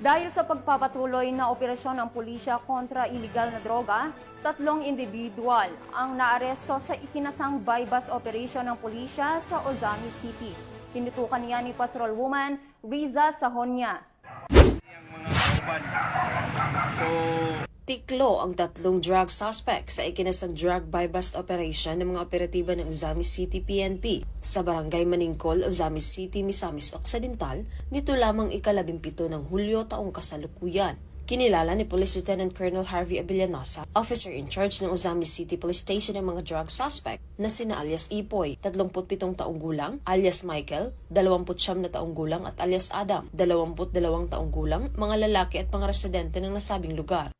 Dahil sa pagpapatuloy na operasyon ng pulisya kontra iligal na droga, 3 individual ang naaresto sa ikinasang bypass operation ng pulisya sa Ozamis City. Tinutukan niya ni Patrolwoman Riza Sahonia. Tiklo ang 3 drug suspects sa ikinasang drug buy-bust operation ng mga operatiba ng Ozamis City PNP sa Barangay Maningkol, Ozamis City, Misamis Occidental nito lamang ika-17 ng Hulyo taong kasalukuyan. Kinilala ni Police Lieutenant Colonel Harvey Abellanosa, officer in charge ng Ozamis City Police Station ng mga drug suspect na sina alias Ipoy, 37 taong gulang, alias Michael, 29 na taong gulang at alias Adam, 22 taong gulang, mga lalaki at mga residente ng nasabing lugar.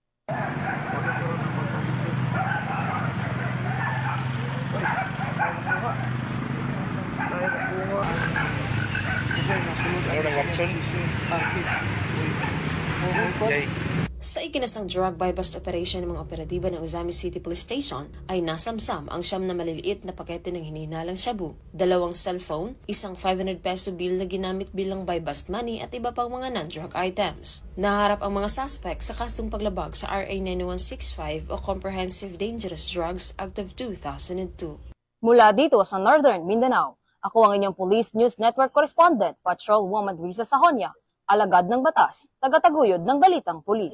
Sa ikinasang drug buy-bust operation ng mga operatiba ng Ozamis City Police Station ay nasamsam ang 9 na maliliit na pakete ng hinihinalang shabu, 2 cellphone, isang 500 peso bill na ginamit bilang buy-bust money at iba pang mga non-drug items. Naharap ang mga suspect sa kasong paglabag sa RA 9165 o Comprehensive Dangerous Drugs Act of 2002. Mula dito sa Northern Mindanao, ako ang inyong Police News Network Correspondent, Patrolwoman Riza Sahonia, alagad ng batas, tagataguyod ng balitang pulis.